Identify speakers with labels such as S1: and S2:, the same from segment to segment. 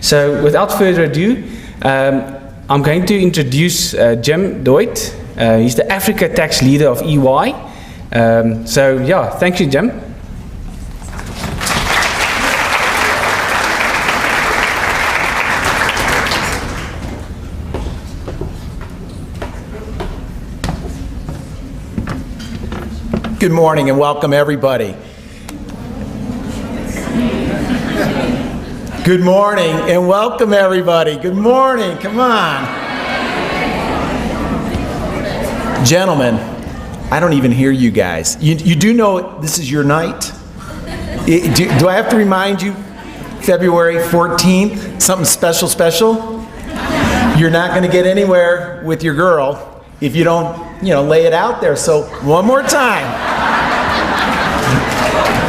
S1: So without further ado, I'm going to introduce Jim Deoitte. He's the Africa Tax Leader of EY. So yeah, thank you, Jim.
S2: Good morning and welcome everybody. Good morning and welcome everybody. Good morning, come on. Gentlemen, I don't even hear you guys. You do know this is your night? Do I have to remind you? February 14th, something special? You're not gonna get anywhere with your girl if you don't, lay it out there. So one more time.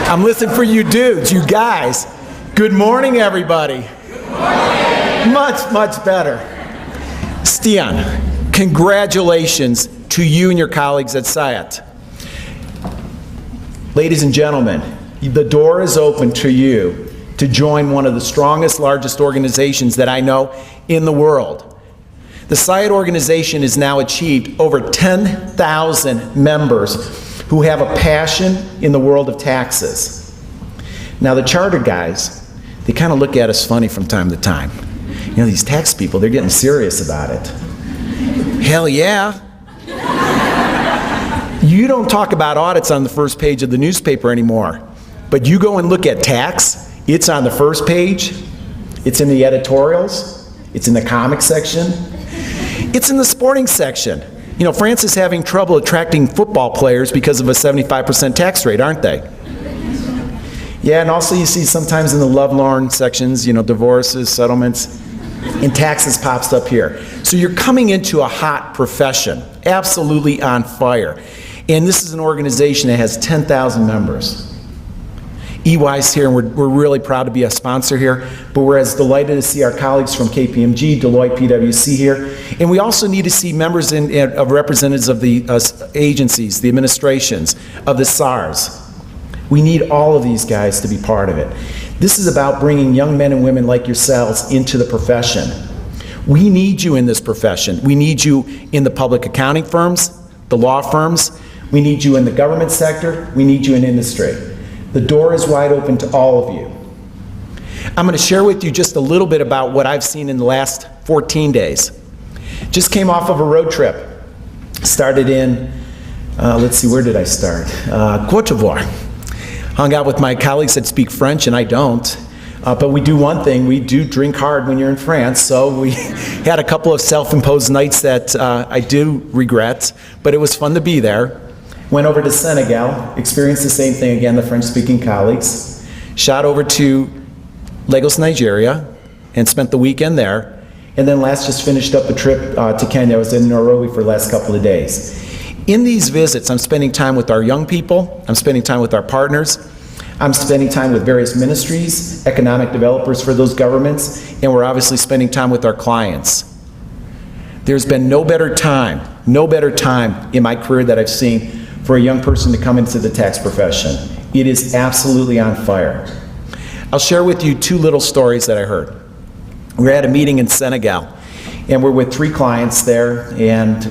S2: I'm listening for you dudes, you guys. Good morning, everybody.
S3: Good morning.
S2: Much better. Stian, congratulations to you and your colleagues at SAIT. Ladies and gentlemen, the door is open to you to join one of the strongest, largest organizations that I know in the world. The SAIT organization has now achieved over 10,000 members who have a passion in the world of taxes. Now the charter guys, they kind of look at us funny from time to time. These tax people, they're getting serious about it. Hell yeah. You don't talk about audits on the first page of the newspaper anymore, but you go and look at tax, it's on the first page, it's in the editorials, it's in the comic section, it's in the sporting section. France is having trouble attracting football players because of a 75% tax rate, aren't they? Yeah, and also you see sometimes in the lovelorn sections, divorces, settlements, and taxes pops up here. So you're coming into a hot profession, absolutely on fire. And this is an organization that has 10,000 members. EY's here, and we're really proud to be a sponsor here, but we're as delighted to see our colleagues from KPMG, Deloitte, PwC here, and we also need to see members of representatives of the agencies, the administrations, of the SARs. We need all of these guys to be part of it. This is about bringing young men and women like yourselves into the profession. We need you in this profession. We need you in the public accounting firms, the law firms. We need you in the government sector. We need you in industry. The door is wide open to all of you. I'm going to share with you just a little bit about what I've seen in the last 14 days. Just came off of a road trip. Started in, let's see, where did I start? Côte d'Ivoire. Hung out with my colleagues that speak French, and I don't. But we do one thing, we do drink hard when you're in France, so we had a couple of self-imposed nights that I do regret, but it was fun to be there. Went over to Senegal, experienced the same thing again, the French-speaking colleagues. Shot over to Lagos, Nigeria, and spent the weekend there. And then last just finished up a trip to Kenya. I was in Nairobi for the last couple of days. In these visits, I'm spending time with our young people, I'm spending time with our partners, I'm spending time with various ministries, economic developers for those governments, and we're obviously spending time with our clients. There's been no better time in my career that I've seen for a young person to come into the tax profession. It is absolutely on fire. I'll share with you two little stories that I heard. We're at a meeting in Senegal, and we're with 3 clients there, and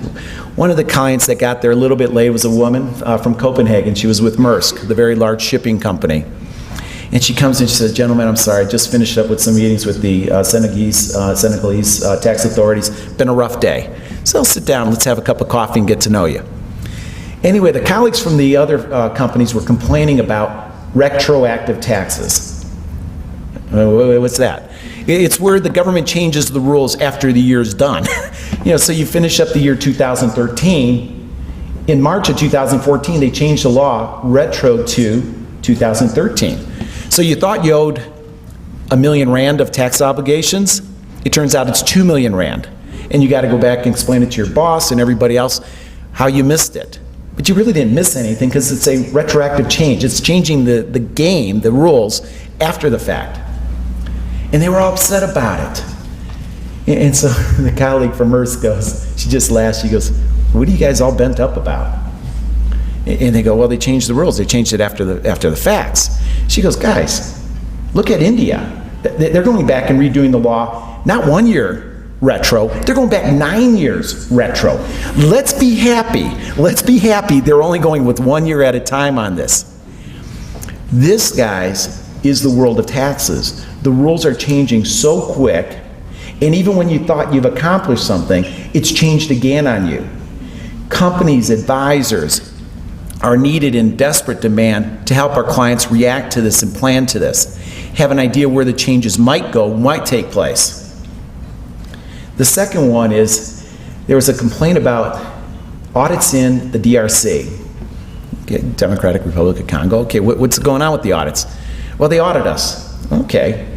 S2: one of the clients that got there a little bit late was a woman from Copenhagen. She was with Maersk, the very large shipping company. And she comes in, she says, "Gentlemen, I'm sorry, I just finished up with some meetings with the Senegalese tax authorities. Been a rough day. So sit down, let's have a cup of coffee and get to know you." Anyway, the colleagues from the other companies were complaining about retroactive taxes. What's that? It's where the government changes the rules after the year's done. So you finish up the year 2013. In March of 2014, they changed the law retro to 2013. So you thought you owed R1 million of tax obligations. It turns out it's 2 million rand. And you got to go back and explain it to your boss and everybody else how you missed it. But you really didn't miss anything because it's a retroactive change. It's changing the game, the rules, after the fact. And they were all upset about it. And so the colleague from Maersk goes, she just laughs, she goes, "What are you guys all bent up about?" And they go, "Well, they changed the rules. They changed it after the facts." She goes, "Guys, look at India. They're going back and redoing the law, not 1 year retro, they're going back 9 years retro. Let's be happy. Let's be happy they're only going with 1 year at a time on this. This, guys, is the world of taxes. The rules are changing so quick, and even when you thought you've accomplished something, it's changed again on you. Companies, advisors are needed in desperate demand to help our clients react to this and plan to this, have an idea where the changes might go, might take place. The second one is there was a complaint about audits in the DRC, okay, Democratic Republic of Congo. Okay, what's going on with the audits? Well, they audit us. Okay.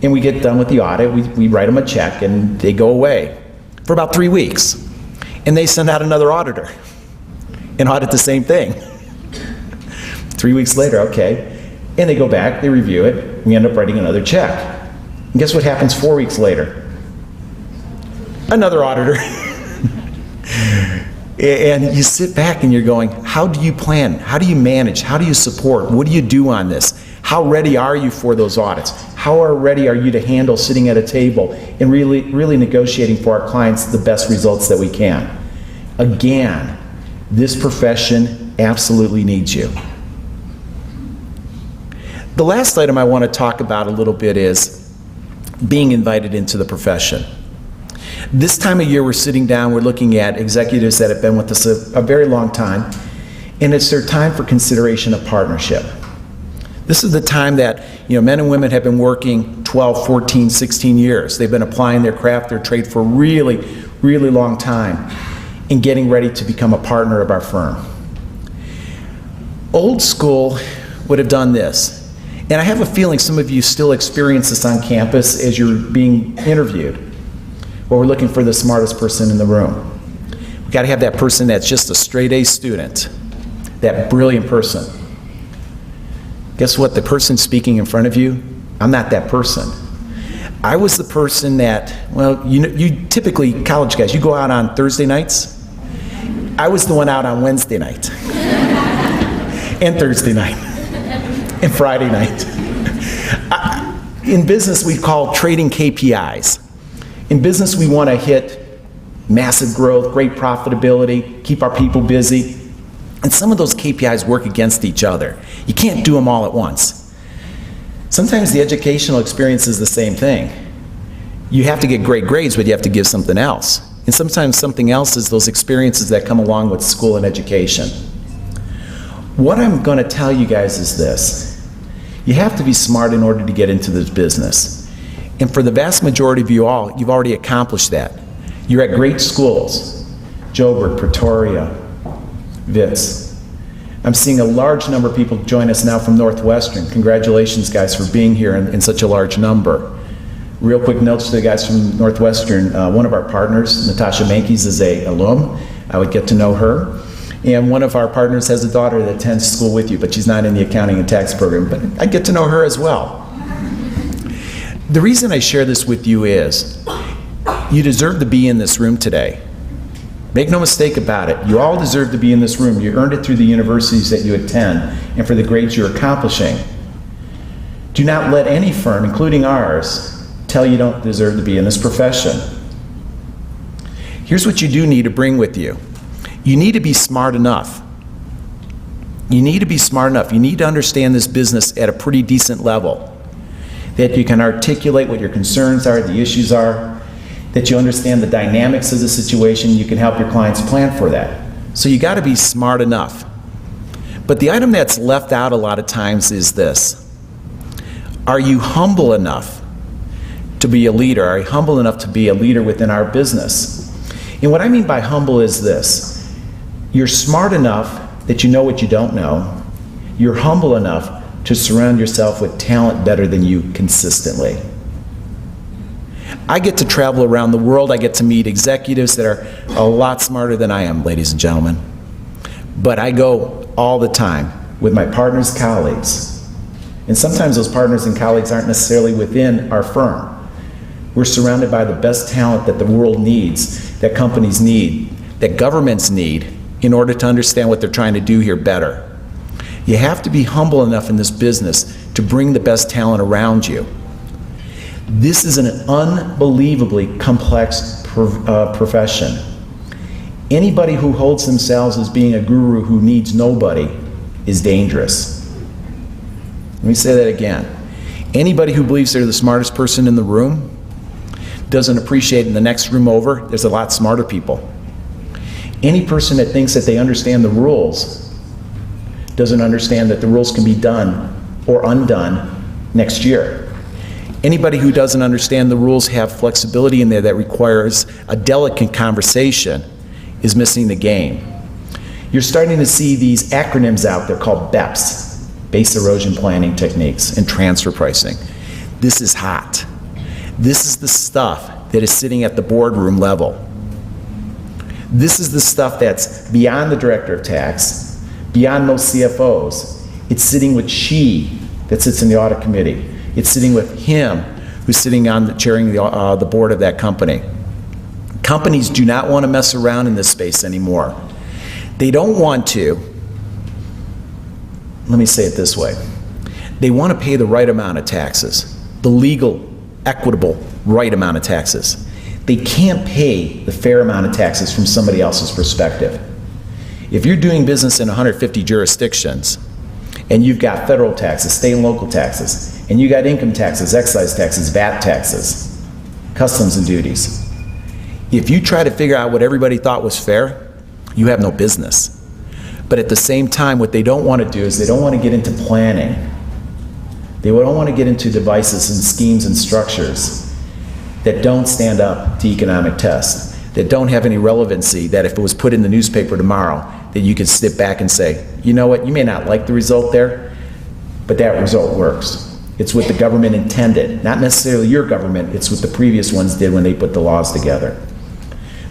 S2: And we get done with the audit, we write them a check, and they go away for about 3 weeks. And they send out another auditor and audit the same thing. 3 weeks later, okay. And they go back, they review it, we end up writing another check. And guess what happens 4 weeks later? Another auditor. And you sit back and you're going, how do you plan? How do you manage? How do you support? What do you do on this? How ready are you for those audits? How ready are you to handle sitting at a table and really negotiating for our clients the best results that we can? Again, this profession absolutely needs you. The last item I want to talk about a little bit is being invited into the profession. This time of year we're sitting down, we're looking at executives that have been with us a very long time, and it's their time for consideration of partnership. This is the time that men and women have been working 12, 14, 16 years. They've been applying their craft, their trade for a really, really long time and getting ready to become a partner of our firm. Old school would have done this, and I have a feeling some of you still experience this on campus as you're being interviewed. Well, we're looking for the smartest person in the room. We've got to have that person that's just a straight A student, that brilliant person. Guess what? The person speaking in front of you, I'm not that person. I was the person that, well, you typically, college guys, you go out on Thursday nights. I was the one out on Wednesday night, and Thursday night, and Friday night. In business, we call trading KPIs. In business, we want to hit massive growth, great profitability, keep our people busy. And some of those KPIs work against each other. You can't do them all at once. Sometimes the educational experience is the same thing. You have to get great grades, but you have to give something else. And sometimes something else is those experiences that come along with school and education. What I'm going to tell you guys is this. You have to be smart in order to get into this business. And for the vast majority of you all, you've already accomplished that. You're at great schools, Joburg, Pretoria, Wits. I'm seeing a large number of people join us now from Northwestern. Congratulations, guys, for being here in such a large number. Real quick notes to the guys from Northwestern. One of our partners, Natasha Mankes, is a alum. I would get to know her. And one of our partners has a daughter that attends school with you, but she's not in the accounting and tax program. But I get to know her as well. The reason I share this with you is you deserve to be in this room today. Make no mistake about it. You all deserve to be in this room. You earned it through the universities that you attend and for the grades you're accomplishing. Do not let any firm, including ours, tell you don't deserve to be in this profession. Here's what you do need to bring with you. You need to be smart enough. You need to be smart enough. You need to understand this business at a pretty decent level. That you can articulate what your concerns are, the issues are, that you understand the dynamics of the situation, you can help your clients plan for that. So you got to be smart enough. But the item that's left out a lot of times is this. Are you humble enough to be a leader? Are you humble enough to be a leader within our business? And what I mean by humble is this. You're smart enough that you know what you don't know. You're humble enough to surround yourself with talent better than you consistently. I get to travel around the world. I get to meet executives that are a lot smarter than I am, ladies and gentlemen. But I go all the time with my partners, colleagues. And sometimes those partners and colleagues aren't necessarily within our firm. We're surrounded by the best talent that the world needs, that companies need, that governments need in order to understand what they're trying to do here better. You have to be humble enough in this business to bring the best talent around you. This is an unbelievably complex profession. Anybody who holds themselves as being a guru who needs nobody is dangerous. Let me say that again. Anybody who believes they're the smartest person in the room doesn't appreciate in the next room over, there's a lot smarter people. Any person that thinks that they understand the rules doesn't understand that the rules can be done or undone next year. Anybody who doesn't understand the rules have flexibility in there that requires a delicate conversation is missing the game. You're starting to see these acronyms out there called BEPS, Base Erosion Planning Techniques, and transfer pricing. This is hot. This is the stuff that is sitting at the boardroom level. This is the stuff that's beyond the Director of Tax, beyond most CFOs. It's sitting with she that sits in the audit committee. It's sitting with him who's sitting on chairing the board of that company. Companies do not want to mess around in this space anymore. They don't want to, let me say it this way, they want to pay the right amount of taxes, the legal, equitable, right amount of taxes. They can't pay the fair amount of taxes from somebody else's perspective. If you're doing business in 150 jurisdictions, and you've got federal taxes, state and local taxes, and you got income taxes, excise taxes, VAT taxes, customs and duties, if you try to figure out what everybody thought was fair, you have no business. But at the same time, what they don't want to do is they don't want to get into planning. They don't want to get into devices and schemes and structures that don't stand up to economic tests, that don't have any relevancy, that if it was put in the newspaper tomorrow, that you could sit back and say, you know what, you may not like the result there, but that result works. It's what the government intended, not necessarily your government, it's what the previous ones did when they put the laws together.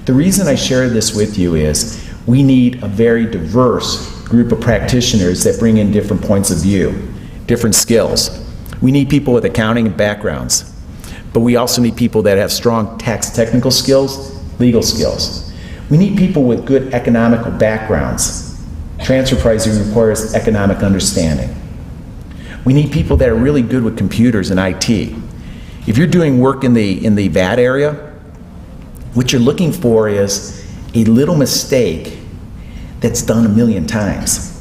S2: The reason I share this with you is we need a very diverse group of practitioners that bring in different points of view, different skills. We need people with accounting backgrounds, but we also need people that have strong tax technical skills, legal skills. We need people with good economical backgrounds. Transfer pricing requires economic understanding. We need people that are really good with computers and IT. If you're doing work in the VAT area, what you're looking for is a little mistake that's done 1,000,000 times,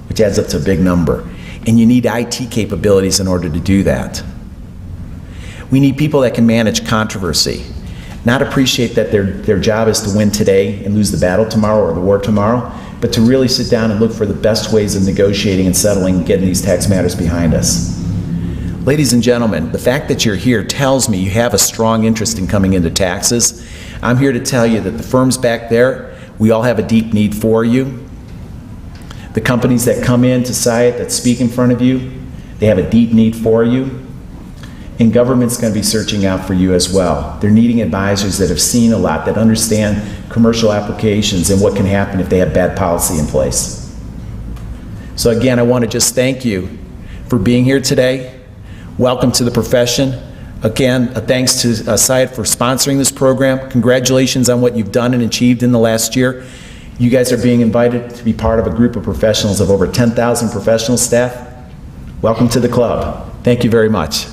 S2: which adds up to a big number. And you need IT capabilities in order to do that. We need people that can manage controversy, not appreciate that their job is to win today and lose the battle tomorrow or the war tomorrow, but to really sit down and look for the best ways of negotiating and settling and getting these tax matters behind us. Ladies and gentlemen, the fact that you're here tells me you have a strong interest in coming into taxes. I'm here to tell you that the firms back there, we all have a deep need for you. The companies that come in to SAIT, that speak in front of you, they have a deep need for you. And government's going to be searching out for you as well. They're needing advisors that have seen a lot, that understand commercial applications and what can happen if they have bad policy in place. So again, I want to just thank you for being here today. Welcome to the profession. Again, thanks to SAIT for sponsoring this program. Congratulations on what you've done and achieved in the last year. You guys are being invited to be part of a group of professionals of over 10,000 professional staff. Welcome to the club. Thank you very much.